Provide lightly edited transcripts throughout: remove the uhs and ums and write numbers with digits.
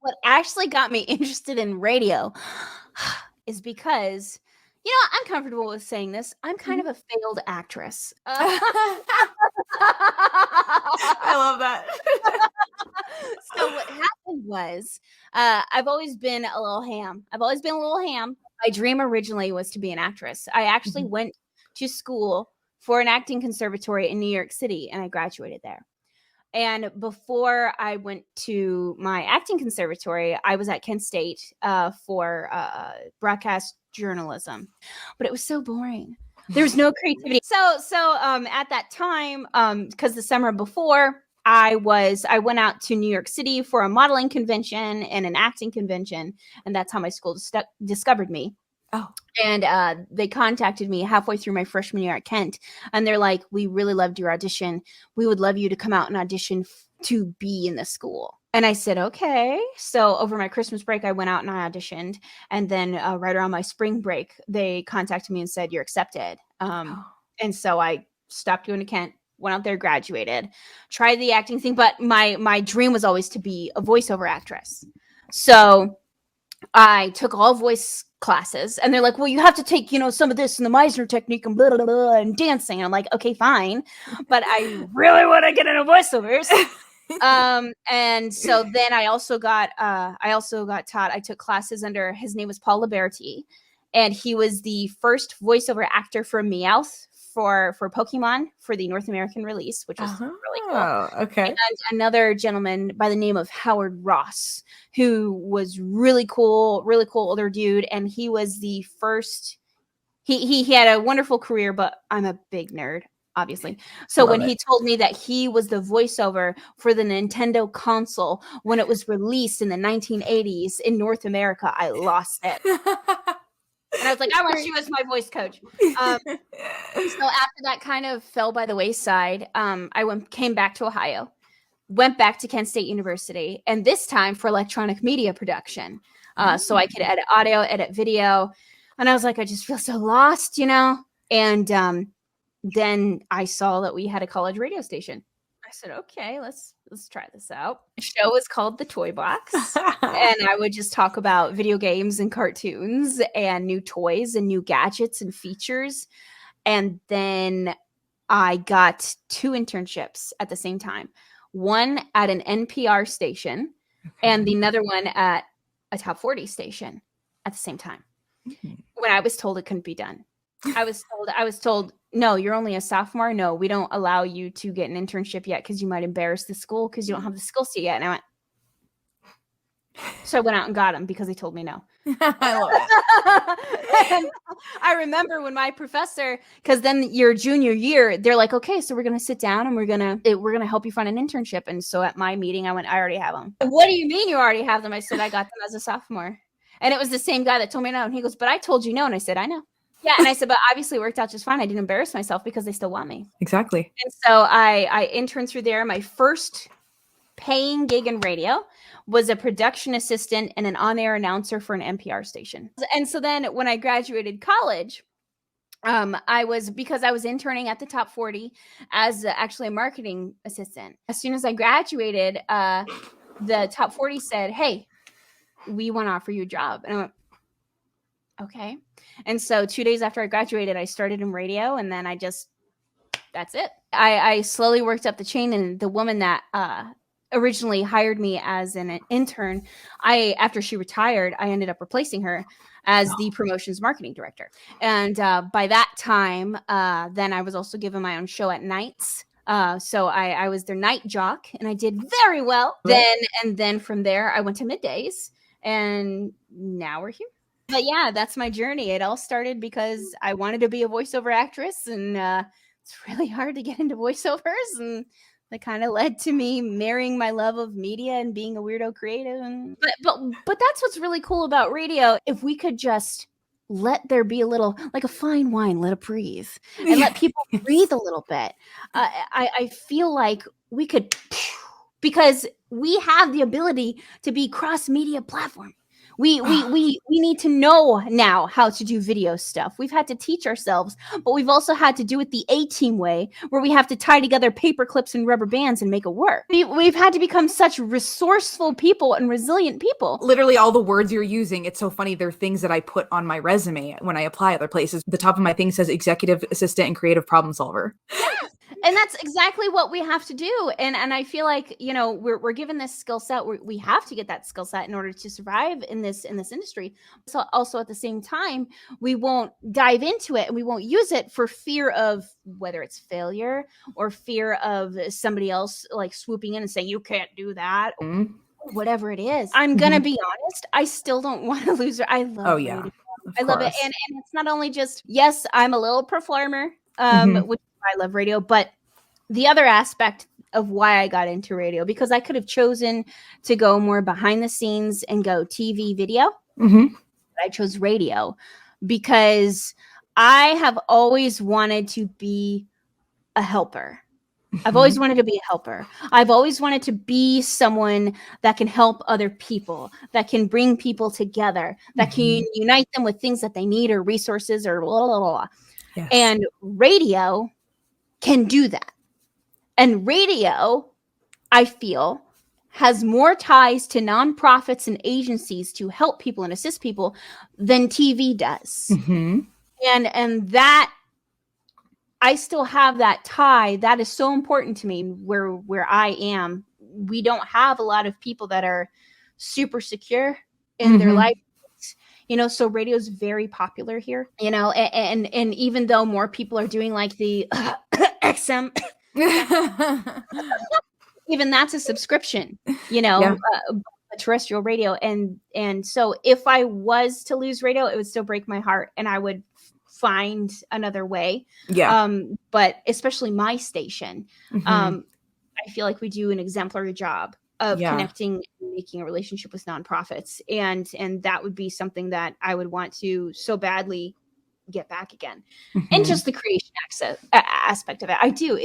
What actually got me interested in radio is because, I'm comfortable with saying this. I'm kind of a failed actress. I love that. So what happened was, I've always been a little ham. My dream originally was to be an actress. I actually went to school for an acting conservatory in New York City, and I graduated there. And before I went to my acting conservatory, I was at Kent State for broadcast journalism, but it was so boring. There was no creativity. So at that time, because the summer before, I went out to New York City for a modeling convention and an acting convention, and that's how my school discovered me. Oh. And they contacted me halfway through my freshman year at Kent, and they're like, "We really loved your audition. We would love you to come out and audition to be in the school." And I said, "Okay." So over my Christmas break, I went out and I auditioned, and then right around my spring break, they contacted me and said, "You're accepted." And so I stopped going to Kent, went out there, graduated, tried the acting thing, but my dream was always to be a voiceover actress. So I took all voice classes, and they're like, "Well, you have to take, some of this and the Meisner technique and blah, blah, blah, and dancing." And I'm like, "Okay, fine." But I really want to get into voiceovers. And so then I also got taught, I took classes under, his name was Paul Liberty, and he was the first voiceover actor for Meowth for Pokemon for the North American release, which was really cool. Okay. And another gentleman by the name of Howard Ross, who was really cool older dude, and he was the first. He had a wonderful career, but I'm a big nerd, obviously. So when he told me that he was the voiceover for the Nintendo console when it was released in the 1980s in North America, I lost it. And I was like, "I want you as my voice coach." So after that kind of fell by the wayside, I came back to Ohio, went back to Kent State University, and this time for electronic media production. So I could edit audio, edit video. And I was like, I just feel so lost, And then I saw that we had a college radio station. I said, "Okay, let's try this out." The show was called The Toy Box, and I would just talk about video games and cartoons and new toys and new gadgets and features. And then I got 2 internships at the same time. One at an NPR station, and another one at a top 40 station at the same time. When I was told it couldn't be done. I was told, "No, you're only a sophomore. No, we don't allow you to get an internship yet because you might embarrass the school because you don't have the skill set yet." And I went, so I went out and got them because they told me no. I love it. And I remember when my professor, because then your junior year, they're like, "Okay, so we're going to sit down and we're going to help you find an internship." And so at my meeting, I went, "I already have them." "What do you mean you already have them?" I said, "I got them as a sophomore." And it was the same guy that told me no. And he goes, "But I told you no." And I said, "I know." Yeah. And I said, "But obviously it worked out just fine. I didn't embarrass myself because they still want me." Exactly. And so I interned through there. My first paying gig in radio was a production assistant and an on-air announcer for an NPR station. And so then when I graduated college, because I was interning at the top 40 as actually a marketing assistant. As soon as I graduated, the top 40 said, "Hey, we want to offer you a job." And I went, "Okay." And so 2 days after I graduated, I started in radio, and then that's it. I slowly worked up the chain, and the woman that originally hired me as an intern, after she retired, I ended up replacing her as the promotions marketing director. And by that time, then I was also given my own show at nights. So I was their night jock, and I did very well. Then from there, I went to middays, and now we're here. But yeah, that's my journey. It all started because I wanted to be a voiceover actress, and it's really hard to get into voiceovers, and that kind of led to me marrying my love of media and being a weirdo creative. But that's what's really cool about radio. If we could just let there be a little, like a fine wine, let it breathe, and let people breathe a little bit. I feel like we could, because we have the ability to be cross-media platform. We need to know now how to do video stuff. We've had to teach ourselves, but we've also had to do it the A-team way, where we have to tie together paper clips and rubber bands and make it work. We've had to become such resourceful people and resilient people. Literally all the words you're using, it's so funny. They're things that I put on my resume when I apply other places. The top of my thing says executive assistant and creative problem solver. Yes. And that's exactly what we have to do. And I feel like, you know, we're given this skill set. We have to get that skill set in order to survive in this industry. So also at the same time, we won't dive into it and we won't use it for fear of whether it's failure or fear of somebody else like swooping in and saying, you can't do that. Mm-hmm. Whatever it is. I'm going to be honest. I still don't want to lose her. I love radio. I love it. And it's not only just, yes, I'm a little performer, which I love radio, but the other aspect of why I got into radio, because I could have chosen to go more behind the scenes and go TV video. But I chose radio because I have always wanted to be a helper. I've always wanted to be a helper. I've always wanted to be someone that can help other people, that can bring people together, that can unite them with things that they need or resources or blah, blah, blah. Yes. And radio can do that. And radio, I feel, has more ties to nonprofits and agencies to help people and assist people than TV does. And that, I still have that tie. That is so important to me where I am. We don't have a lot of people that are super secure in their life. You know, so radio is very popular here, you know, and even though more people are doing like the XM, even that's a subscription, you know, a terrestrial radio. And so if I was to lose radio, it would still break my heart and I would find another way. But especially my station, I feel like we do an exemplary job of connecting and making a relationship with nonprofits. And that would be something that I would want to so badly get back again. And just the creation aspect of it. I do.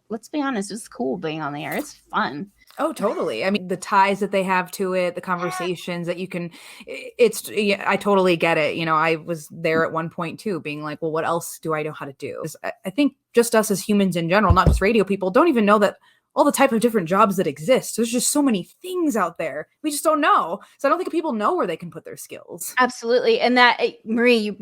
Let's be honest, it's cool being on the air. It's fun. Oh, totally. I mean, the ties that they have to it, the conversations that you can, I totally get it. You know, I was there at one point too, being like, well, what else do I know how to do? I think just us as humans in general, not just radio people, don't even know that all the type of different jobs that exist. There's just so many things out there. We just don't know. So I don't think people know where they can put their skills. Absolutely. And that, Marie,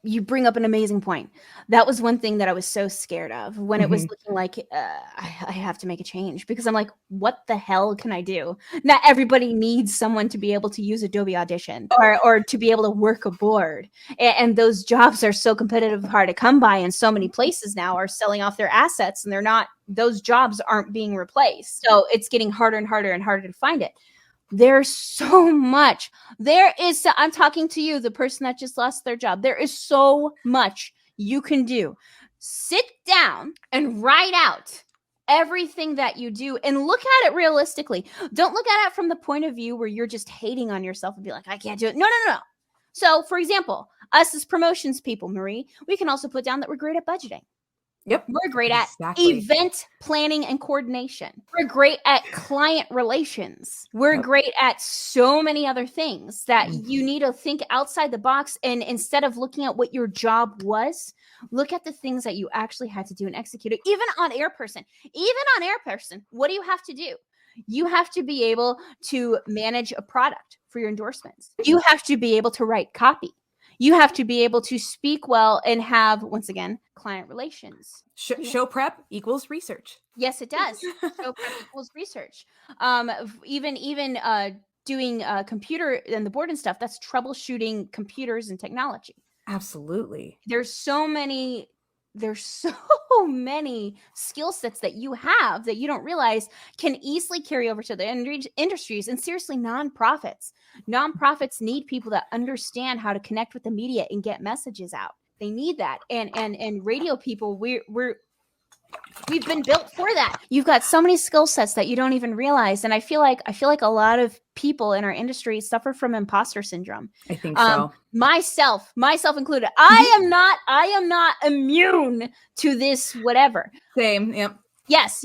you bring up an amazing point. That was one thing that I was so scared of when it was looking like I have to make a change, because I'm like, what the hell can I do? Not everybody needs someone to be able to use Adobe Audition or to be able to work a board. And those jobs are so competitive, hard to come by. And so many places now are selling off their assets and those jobs aren't being replaced. So it's getting harder and harder and harder to find it. There's so much. I'm talking to you, the person that just lost their job. There is so much you can do. Sit down and write out everything that you do and look at it realistically. Don't look at it from the point of view where you're just hating on yourself and be like, I can't do it. No. So for example, us as promotions people, Marie, we can also put down that we're great at budgeting. Yep. We're great at event planning and coordination. We're great at client relations. We're great at so many other things that you need to think outside the box. And instead of looking at what your job was, look at the things that you actually had to do and execute it. Even on air person, what do you have to do? You have to be able to manage a product for your endorsements. You have to be able to write copy. You have to be able to speak well and have, once again, client relations. Show prep equals research. Yes, it does. Show prep equals research. Even doing computer and the board and stuff, that's troubleshooting computers and technology. Absolutely. There's so many skill sets that you have that you don't realize can easily carry over to the industries. And seriously, nonprofits need people that understand how to connect with the media and get messages out. They need that. And radio people, we've been built for that. You've got so many skill sets that you don't even realize. And I feel like a lot of people in our industry suffer from imposter syndrome. I think so. Myself included. I am not immune to this, whatever. Same. Yep. Yes.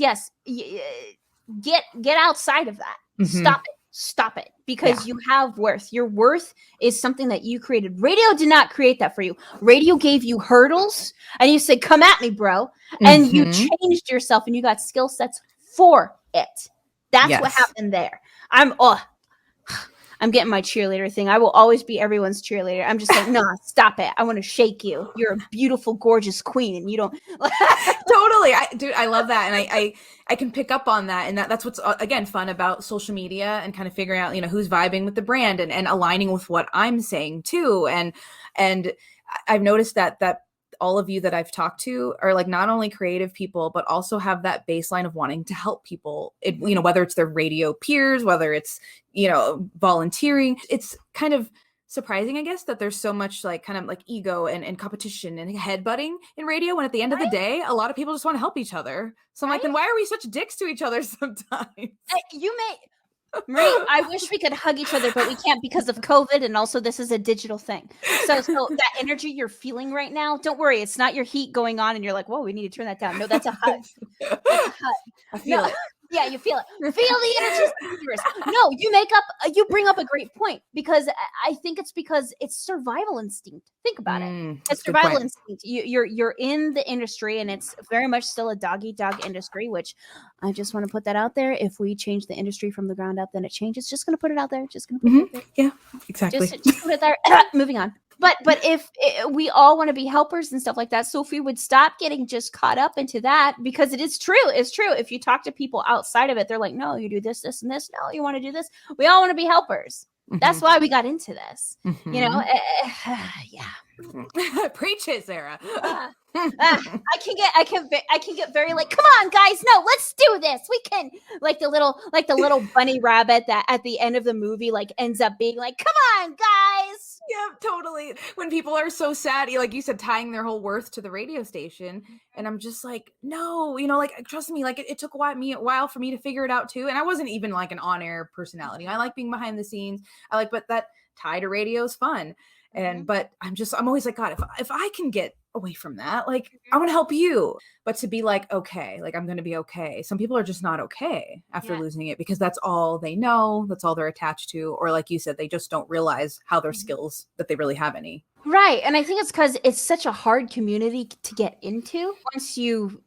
Get outside of that. Stop it. stop it, because you have worth. Your worth is something that you created. Radio did not create that for you. Radio gave you hurdles and you said, come at me, bro. And you changed yourself and you got skill sets for it. That's what happened there. I'm getting my cheerleader thing. I will always be everyone's cheerleader. I'm just like, no, stop it. I want to shake you. You're a beautiful, gorgeous queen, and you don't. Totally, I love that, and I can pick up on that, and that's what's again fun about social media and kind of figuring out who's vibing with the brand and aligning with what I'm saying too, and I've noticed that all of you that I've talked to are like not only creative people, but also have that baseline of wanting to help people. Whether it's their radio peers, whether it's, volunteering. It's kind of surprising, I guess, that there's so much like kind of like ego and competition and headbutting in radio, when at the end of the day, a lot of people just want to help each other. So I'm like, then why are we such dicks to each other sometimes? Marie, I wish we could hug each other, but we can't because of COVID, and also this is a digital thing. So that energy you're feeling right now, don't worry, it's not your heat going on and you're like, whoa, we need to turn that down. No, that's a hug. That's a hug. I feel it. Yeah, you feel it. Feel the energy. No, you bring up a great point, because I think it's because it's survival instinct. Think about it. It's survival instinct. You're in the industry, and it's very much still a dog-eat-dog industry, which I just want to put that out there. If we change the industry from the ground up, then it changes. Just going to put it out there. Just going to put it out there. Yeah, exactly. Just put it there. Moving on. But if we all want to be helpers and stuff like that, so if we would stop getting just caught up into that, because it's true. If you talk to people outside of it, they're like, no, you do this, this, and this. No, you want to do this. We all want to be helpers. That's why we got into this. Yeah. Preach it, Sarah. I can get very like, come on, guys, no, let's do this. We can, like the little bunny rabbit that at the end of the movie like ends up being like, come on, guys. Yeah, totally. When people are so sad, like you said, tying their whole worth to the radio station, and I'm just like, no, like trust me, like it took a while for me to figure it out too, and I wasn't even like an on-air personality. I like being behind the scenes. But that tie to radio is fun. But I'm always like, God, if I can get away from that, like I want to help you, but to be like, okay, like I'm going to be okay. Some people are just not okay after losing it, because that's all they know. That's all they're attached to. Or like you said, they just don't realize how their skills, that they really have any. Right. And I think it's because it's such a hard community to get into. Once you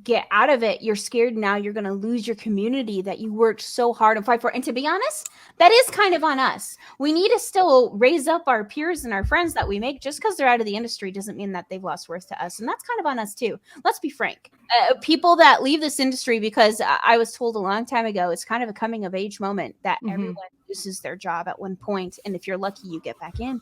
get out of it, you're scared now you're going to lose your community that you worked so hard and fight for. And to be honest, that is kind of on us. We need to still raise up our peers and our friends that we make. Just because they're out of the industry doesn't mean that they've lost worth to us. And that's kind of on us too. Let's be frank. People that leave this industry, because I was told a long time ago, it's kind of a coming of age moment that everyone loses their job at one point. And if you're lucky, you get back in.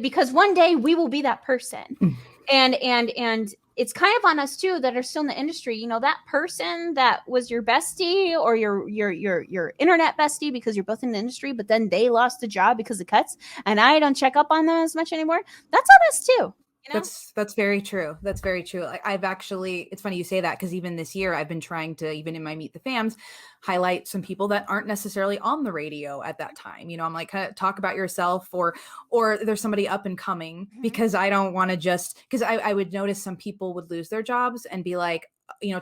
Because one day we will be that person. And it's kind of on us too that are still in the industry. That person that was your bestie or your internet bestie, because you're both in the industry, but then they lost the job because of cuts, and I don't check up on them as much anymore. That's on us too. That's very true. That's very true. I've actually, it's funny you say that, because even this year I've been trying to, even in my Meet the Fams, highlight some people that aren't necessarily on the radio at that time. I'm like, kind of talk about yourself, or there's somebody up and coming, because I don't want to because I would notice some people would lose their jobs and be like,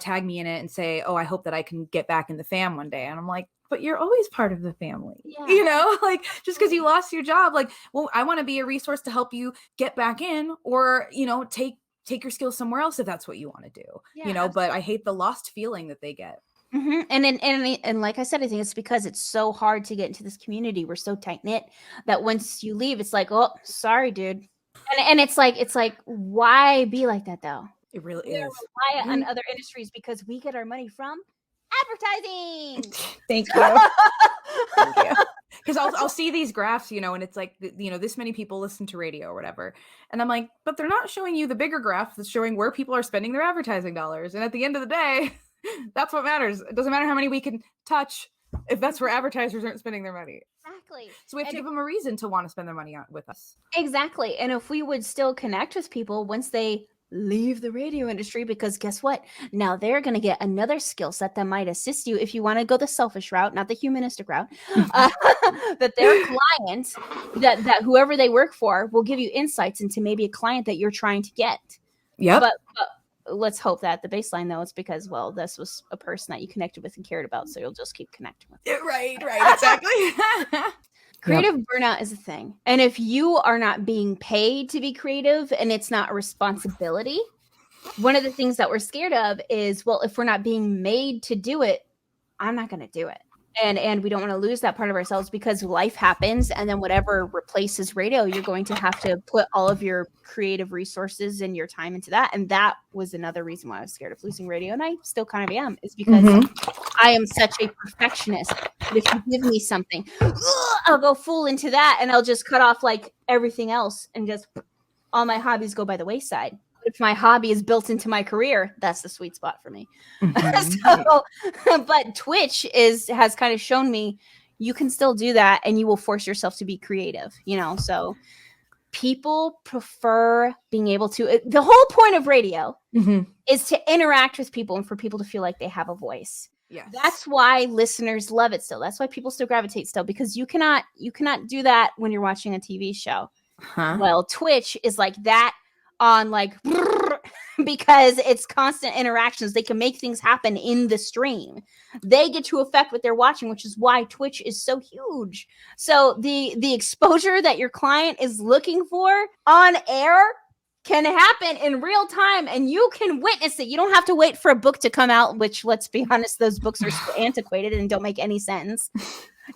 tag me in it and say, oh, I hope that I can get back in the fam one day. And I'm like, but you're always part of the family, like just because you lost your job, like, well, I want to be a resource to help you get back in, or, take your skills somewhere else if that's what you want to do, absolutely. But I hate the lost feeling that they get. And like I said, I think it's because it's so hard to get into this community. We're so tight knit that once you leave, it's like, oh, sorry, dude. And it's like, why be like that though? It really is. Rely on other industries, because we get our money from advertising. Thank you. Thank you. Because I'll see these graphs, and it's like, this many people listen to radio or whatever. And I'm like, but they're not showing you the bigger graph that's showing where people are spending their advertising dollars. And at the end of the day, that's what matters. It doesn't matter how many we can touch if that's where advertisers aren't spending their money. Exactly. So we have to give them a reason to want to spend their money with us. Exactly. And if we would still connect with people once they leave the radio industry, because guess what? Now they're going to get another skill set that might assist you if you want to go the selfish route, not the humanistic route, that their client, that whoever they work for will give you insights into maybe a client that you're trying to get. Yep. But let's hope that the baseline, though, it's because, well, this was a person that you connected with and cared about, so you'll just keep connecting with them. Right, exactly. Creative burnout is a thing. And if you are not being paid to be creative and it's not a responsibility, one of the things that we're scared of is, well, if we're not being made to do it, I'm not going to do it. And we don't want to lose that part of ourselves, because life happens, and then whatever replaces radio, you're going to have to put all of your creative resources and your time into that. And that was another reason why I was scared of losing radio, and I still kind of am, is because I am such a perfectionist. But if you give me something, I'll go full into that, and I'll just cut off like everything else, and just all my hobbies go by the wayside. If my hobby is built into my career, that's the sweet spot for me. But Twitch has kind of shown me you can still do that, and you will force yourself to be creative, so people prefer being able to, the whole point of radio is to interact with people and for people to feel like they have a voice. Yes. That's why listeners love it still. That's why people still gravitate still, because you cannot do that when you're watching a TV show. Well, Twitch is like that on like because it's constant interactions. They can make things happen in the stream. They get to affect what they're watching, which is why Twitch is so huge. So the exposure that your client is looking for on air can happen in real time, and you can witness it. You don't have to wait for a book to come out, which, let's be honest, those books are so antiquated and don't make any sense.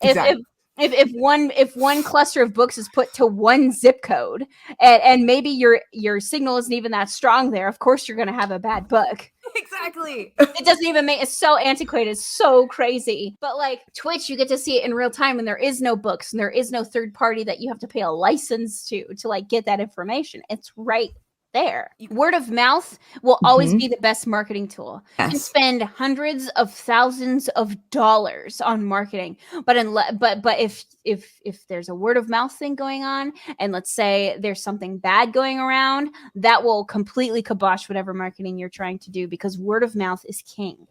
Exactly. If one cluster of books is put to one zip code, and maybe your signal isn't even that strong there, of course you're going to have a bad book. Exactly. It doesn't even make, it's so antiquated, so crazy. But like Twitch, you get to see it in real time, and there is no books and there is no third party that you have to pay a license to like get that information. It's right there. Word of mouth will always be the best marketing tool. Yes. You can spend hundreds of thousands of dollars on marketing, but if there's a word of mouth thing going on, and let's say there's something bad going around, that will completely kibosh whatever marketing you're trying to do, because word of mouth is king.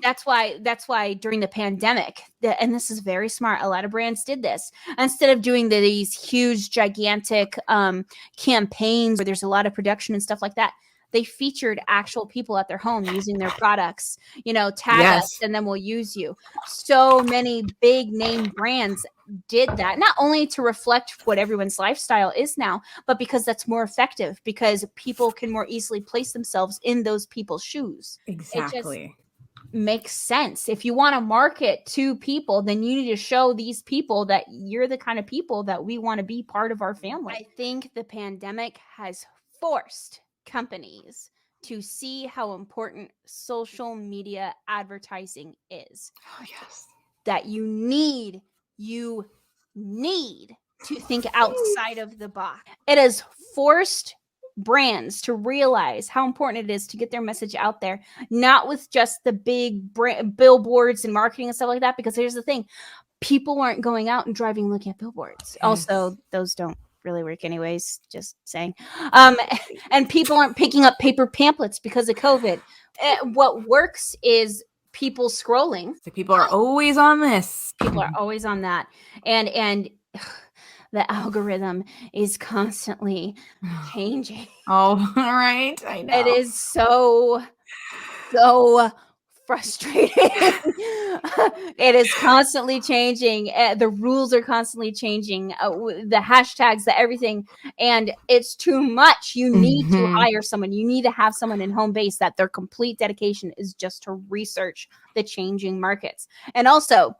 That's why during the pandemic, and this is very smart, a lot of brands did this. Instead of doing these huge, gigantic campaigns where there's a lot of production and stuff like that, they featured actual people at their home using their products. Tag us, and then we'll use you. So many big name brands did that, not only to reflect what everyone's lifestyle is now, but because that's more effective, because people can more easily place themselves in those people's shoes. Exactly. Makes sense. If you want to market to people, then you need to show these people that you're the kind of people that we want to be part of our family. I think the pandemic has forced companies to see how important social media advertising is. Oh, yes. That you need to think outside of the box. It has forced brands to realize how important it is to get their message out there, not with just the big billboards and marketing and stuff like that, because here's the thing, people aren't going out and driving looking at billboards. Yes. Also, those don't really work anyways, just saying. And people aren't picking up paper pamphlets because of COVID. What works is people scrolling. So people are always on this. People are always on that. And the algorithm is constantly changing. Oh, all right. I know. It is so frustrating. It is constantly changing. The rules are constantly changing. The hashtags, the everything. And it's too much. You need to hire someone. You need to have someone in home base that their complete dedication is just to research the changing markets. And also,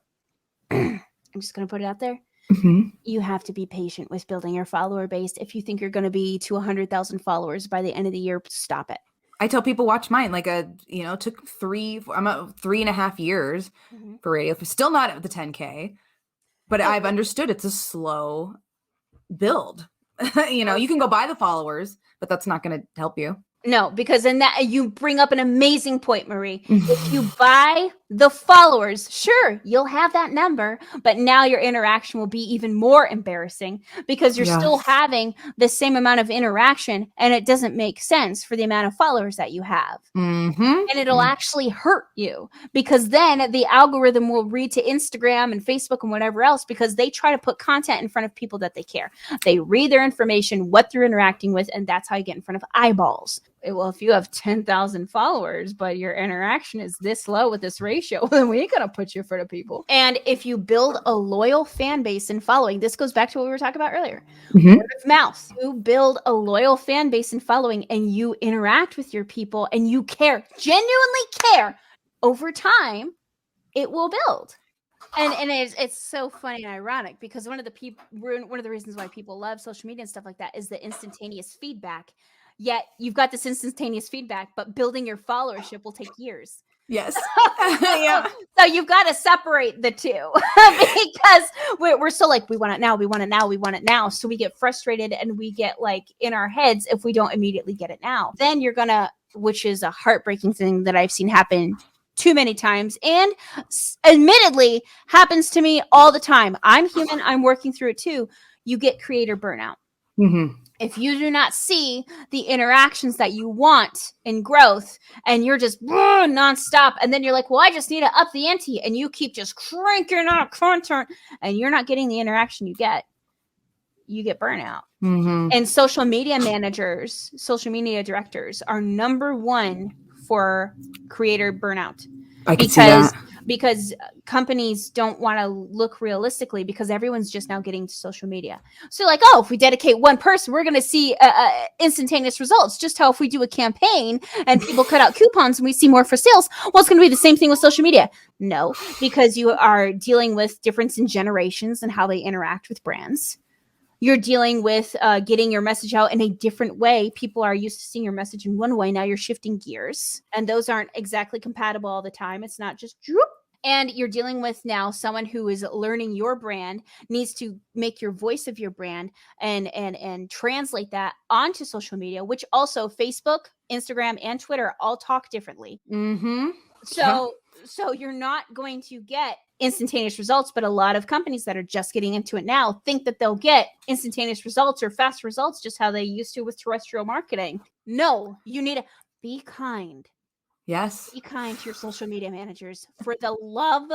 I'm just going to put it out there. You have to be patient with building your follower base. If you think you're going to be to 100,000 followers by the end of the year, stop it. I tell people watch mine. Like took I'm at 3.5 years for radio. Still not at the 10K, but I've understood it's a slow build. You can go buy the followers, but that's not going to help you. No, because in that you bring up an amazing point, Marie. If you buy the followers, sure, you'll have that number, but now your interaction will be even more embarrassing because you're still having the same amount of interaction, and it doesn't make sense for the amount of followers that you have. And it'll actually hurt you, because then the algorithm will read to Instagram and Facebook and whatever else, because they try to put content in front of people that they care. They read their information, what they're interacting with, and that's how you get in front of eyeballs. well, if you have 10,000 followers, but your interaction is this low with this ratio, then we ain't gonna put you in front of people. And if you build a loyal fan base and following, this goes back to what we were talking about earlier. Mhm. Word of mouth. You build a loyal fan base and following, and you interact with your people, and you care, genuinely care. Over time, it will build. And it's so funny and ironic because one of the reasons why people love social media and stuff like that is the instantaneous feedback. Yet you've got this instantaneous feedback, but building your followership will take years. Yes. Yeah. So you've got to separate the two because we're so like, we want it now, we want it now, we want it now. So we get frustrated and we get like in our heads if we don't immediately get it now. Then you're gonna, which is a heartbreaking thing that I've seen happen too many times and admittedly happens to me all the time. I'm human. I'm working through it too. You get creator burnout. Mm-hmm. If you do not see the interactions that you want in growth and you're just nonstop, and then you're like, well, I just need to up the ante, and you keep just cranking out content and you're not getting the interaction you get burnout. Mm-hmm. And social media managers, social media directors are number one for creator burnout. I can see that. Because companies don't want to look realistically because everyone's just now getting to social media. So like, oh, if we dedicate one person, we're going to see instantaneous results. Just how if we do a campaign and people cut out coupons and we see more for sales, well, it's going to be the same thing with social media. No, because you are dealing with difference in generations and how they interact with brands. You're dealing with getting your message out in a different way. People are used to seeing your message in one way. Now you're shifting gears, and those aren't exactly compatible all the time. It's not just droop. And you're dealing with now someone who is learning your brand, needs to make your voice of your brand and translate that onto social media, which also Facebook, Instagram, and Twitter all talk differently. Mm-hmm. So you're not going to get instantaneous results, but a lot of companies that are just getting into it now think that they'll get instantaneous results or fast results just how they used to with terrestrial marketing. No, you need to be kind. Yes. Be kind to your social media managers. For the love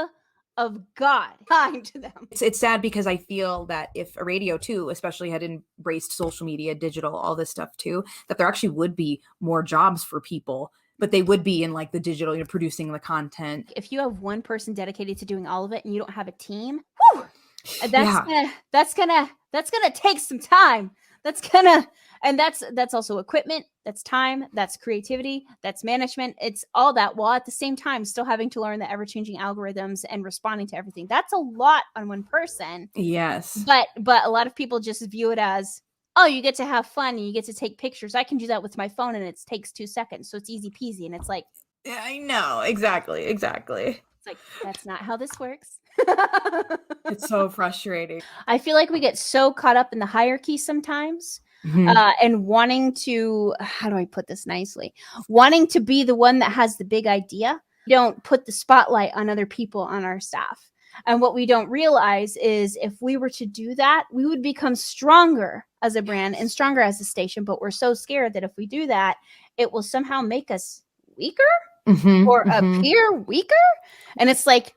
of God, kind to them. It's sad because I feel that if a radio too, especially had embraced social media, digital, all this stuff too, that there actually would be more jobs for people, but they would be in like the digital, producing the content. If you have one person dedicated to doing all of it and you don't have a team, that's gonna take some time. That's also equipment, that's time, that's creativity, that's management. It's all that while at the same time still having to learn the ever-changing algorithms and responding to everything. That's a lot on one person. Yes. But a lot of people just view it as, oh, you get to have fun and you get to take pictures. I can do that with my phone and it takes 2 seconds. So it's easy peasy. And it's like, yeah, I know. Exactly. It's like, that's not how this works. It's so frustrating. I feel like we get so caught up in the hierarchy sometimes. Mm-hmm. And wanting to, how do I put this nicely? Wanting to be the one that has the big idea. We don't put the spotlight on other people on our staff. And what we don't realize is if we were to do that, we would become stronger as a brand and stronger as a station. But we're so scared that if we do that, it will somehow make us weaker or appear weaker. And it's like,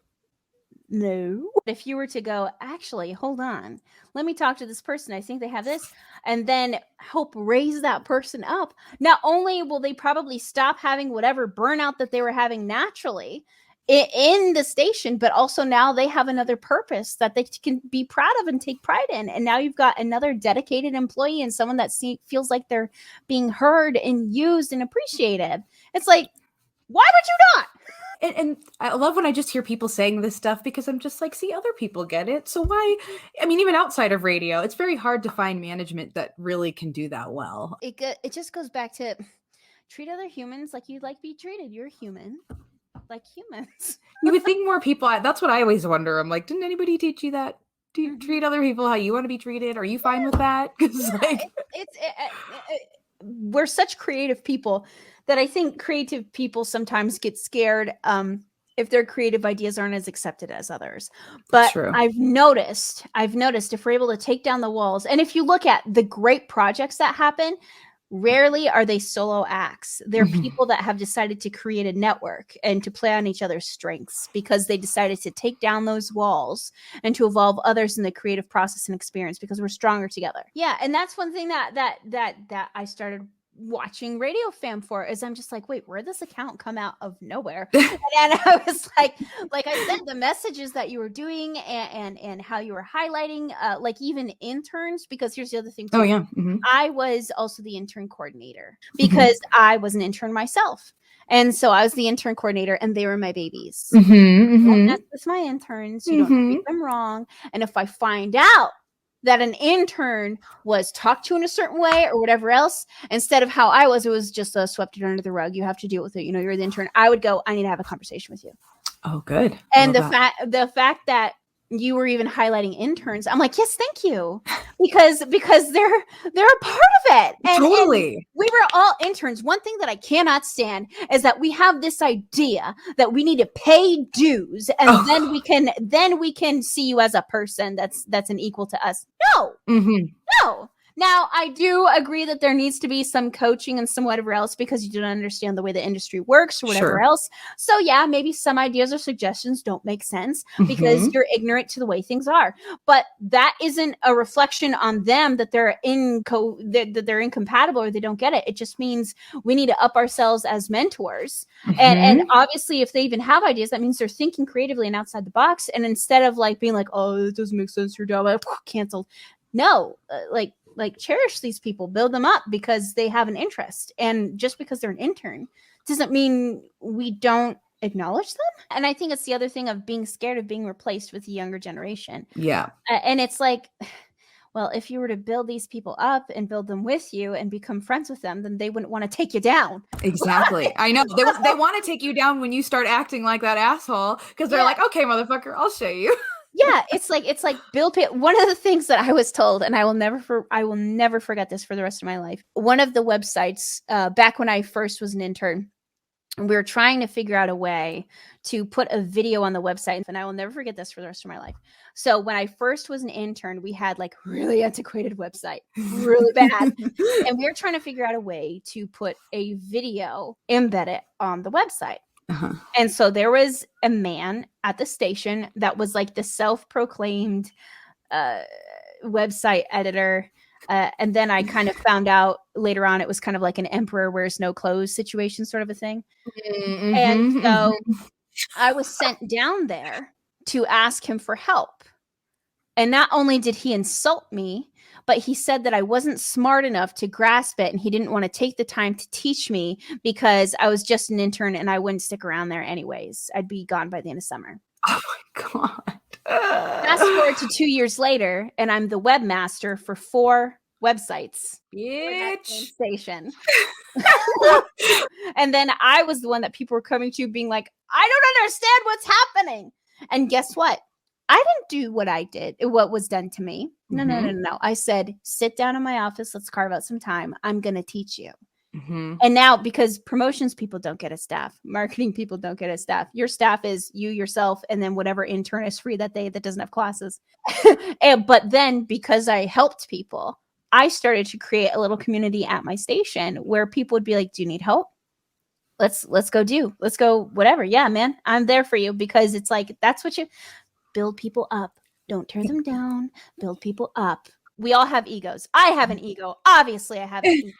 no. If you were to go, actually, hold on, let me talk to this person. I think they have this, and then help raise that person up. Not only will they probably stop having whatever burnout that they were having naturally in the station, but also now they have another purpose that they can be proud of and take pride in. And now you've got another dedicated employee and someone that feels like they're being heard and used and appreciated. It's like, why would you not? And I love when I just hear people saying this stuff because I'm just like, see, other people get it. So why? I mean, even outside of radio, it's very hard to find management that really can do that well. It just goes back to treat other humans like you'd like to be treated. You're human, like humans. You would think more people. That's what I always wonder. I'm like, didn't anybody teach you that? Do you treat other people how you want to be treated? Are you fine with that? Because we're such creative people that I think creative people sometimes get scared if their creative ideas aren't as accepted as others. But I've noticed if we're able to take down the walls, and if you look at the great projects that happen, rarely are they solo acts. They're people that have decided to create a network and to play on each other's strengths because they decided to take down those walls and to involve others in the creative process and experience because we're stronger together. Yeah, and that's one thing that I started watching Radio Fam for is I'm just like, wait, where did this account come out of nowhere? And I was like I said, the messages that you were doing and how you were highlighting, like even interns, because here's the other thing too. Oh yeah. I was also the intern coordinator because I was an intern myself. And so I was the intern coordinator and they were my babies. Don't mess with my interns. You don't treat them wrong. And if I find out that an intern was talked to in a certain way or whatever else, instead of how I was, it was just swept it under the rug. You have to deal with it. You know, you're the intern. I would go, I need to have a conversation with you. Oh, good. And the fact that you were even highlighting interns, I'm like, yes, thank you, because they're a part of it. And we were all interns. One thing that I cannot stand is that we have this idea that we need to pay dues, and then we can see you as a person that's an equal to us. No, no. Now, I do agree that there needs to be some coaching and some whatever else because you don't understand the way the industry works or whatever else. So yeah, maybe some ideas or suggestions don't make sense because you're ignorant to the way things are. But that isn't a reflection on them that they're that they're incompatible or they don't get it. It just means we need to up ourselves as mentors. And obviously, if they even have ideas, that means they're thinking creatively and outside the box. And instead of like being like, oh, it doesn't make sense, you're dumb, canceled. No, like cherish these people, build them up because they have an interest. And just because they're an intern doesn't mean we don't acknowledge them. And I think it's the other thing of being scared of being replaced with the younger generation. Yeah. And it's like, well, if you were to build these people up and build them with you and become friends with them, then they wouldn't want to take you down. Exactly. I know. They want to take you down when you start acting like that asshole because they're like, okay, motherfucker, I'll show you. Yeah, it's like build pay. One of the things that I was told, and I will never forget this for the rest of my life. One of the websites, back when I first was an intern, we were trying to figure out a way to put a video on the website, and I will never forget this for the rest of my life. So when I first was an intern, we had like really antiquated website, really bad, and we were trying to figure out a way to put a video embedded on the website. And so there was a man at the station that was like the self-proclaimed website editor. And then I kind of found out later on it was kind of like an emperor wears no clothes situation sort of a thing. And so I was sent down there to ask him for help. And not only did he insult me, but he said that I wasn't smart enough to grasp it and he didn't want to take the time to teach me because I was just an intern and I wouldn't stick around there anyways. I'd be gone by the end of summer. Oh my God. Fast forward to 2 years later and I'm the webmaster for 4 websites. Bitch. Station. And then I was the one that people were coming to being like, I don't understand what's happening. And guess what? I didn't do what was done to me. No. I said, sit down in my office. Let's carve out some time. I'm going to teach you. And now, because promotions people don't get a staff, marketing people don't get a staff. Your staff is you, yourself, and then whatever intern is free that day that doesn't have classes. But then because I helped people, I started to create a little community at my station where people would be like, do you need help? Let's go, whatever. Yeah, man, I'm there for you because it's like, that's what you build people up. Don't tear them down. Build people up. We all have egos. I have an ego. Obviously, I have an ego.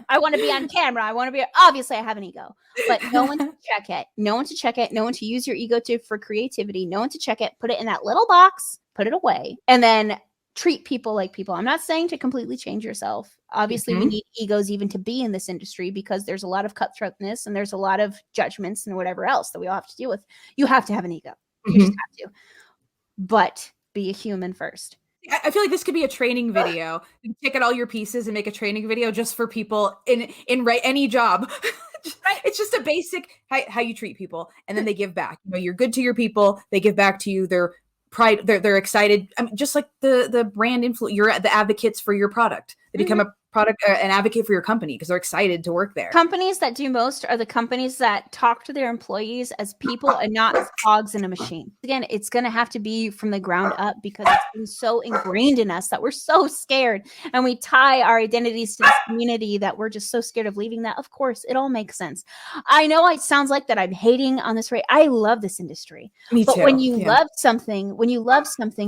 I want to be on camera. Obviously, I have an ego. But no one to check it. No one to check it. No one to use your ego for creativity. No one to check it. Put it in that little box. Put it away. And then treat people like people. I'm not saying to completely change yourself. Obviously, we need egos even to be in this industry because there's a lot of cutthroatness and there's a lot of judgments and whatever else that we all have to deal with. You have to have an ego. You just have to. But be a human first. I feel like this could be a training video. You take out all your pieces and make a training video just for people in any job. It's just a basic how you treat people, and then they give back. You know, you're good to your people. They give back to you. They're excited. I mean, just like the brand influence. You're the advocates for your product. They become an advocate for your company because they're excited to work there. Companies that do most are the companies that talk to their employees as people and not as cogs in a machine. Again, it's going to have to be from the ground up because it's been so ingrained in us that we're so scared and we tie our identities to this community that we're just so scared of leaving that. Of course, it all makes sense. I know it sounds like that I'm hating on this rate. I love this industry. Me too. But when you love something,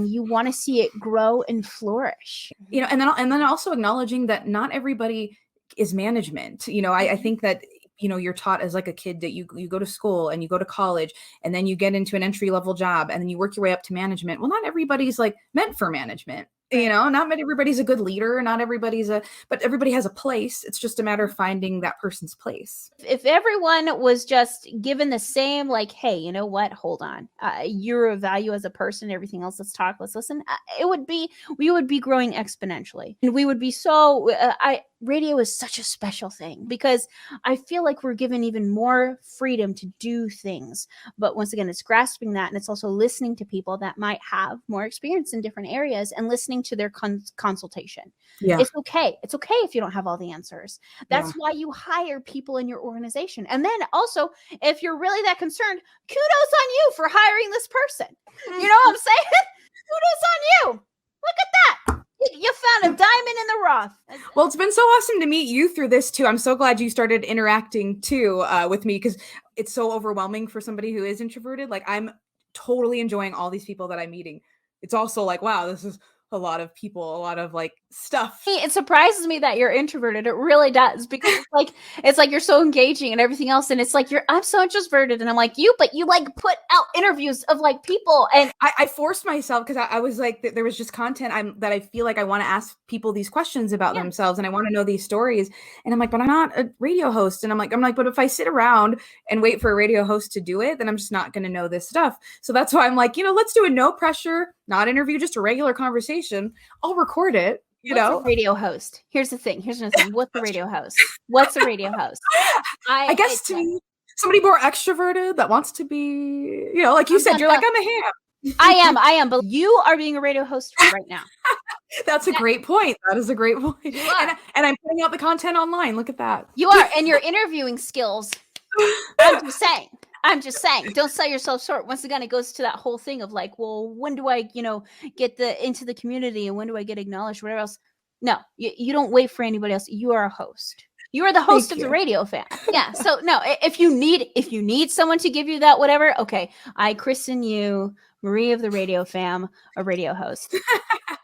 you want to see it grow and flourish. You know, and then also acknowledging that not everybody is management. I think that you're taught as like a kid that you go to school and you go to college and then you get into an entry level job and then you work your way up to management. Well, not everybody's like meant for management. Not everybody's a good leader. Not everybody's but everybody has a place. It's just a matter of finding that person's place. If everyone was just given the same, like, hey, you know what? Hold on. You're of value as a person. Everything else, let's talk, let's listen. We would be growing exponentially. And we would be radio is such a special thing because I feel like we're given even more freedom to do things. But once again, it's grasping that, and it's also listening to people that might have more experience in different areas and listening to their consultation. Yeah. It's okay. It's okay if you don't have all the answers. That's why you hire people in your organization. And then also, if you're really that concerned, kudos on you for hiring this person. You know what I'm saying? Kudos on you. Look at that. You found a diamond in the rough. Well, it's been so awesome to meet you through this too. I'm so glad you started interacting too with me, because it's so overwhelming for somebody who is introverted. Like, I'm totally enjoying all these people that I'm meeting. It's also like, wow, this is a lot of people, a lot of like stuff. It surprises me that you're introverted. It really does, because it's like you're so engaging and everything else, and it's like I'm so introverted, and I'm like but you like put out interviews of like people, and I forced myself because I was like, there was just content that I feel like I want to ask people these questions about themselves, and I want to know these stories, and I'm like, but I'm not a radio host, and I'm like, but if I sit around and wait for a radio host to do it, then I'm just not going to know this stuff. So that's why I'm like, let's do a no pressure, not interview, just a regular conversation. I'll record it. What's a radio host? Here's another thing. What's a radio host? What's a radio host? I guess to me, somebody more extroverted that wants to be, like you said, you're like, I'm a ham. I am, but you are being a radio host right now. That's a great point. That is a great point. You are. And I'm putting out the content online. Look at that. You are, and your interviewing skills. I'm just saying, don't sell yourself short. Once again, it goes to that whole thing of like, well, when do I, get into the community, and when do I get acknowledged, whatever else? No, you don't wait for anybody else. You are a host. You are the host of the radio fam. Yeah. So no, if you need someone to give you that, whatever, okay, I christen you Marie of the radio fam, a radio host.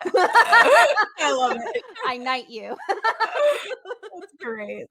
I love it. I knight you. That's great.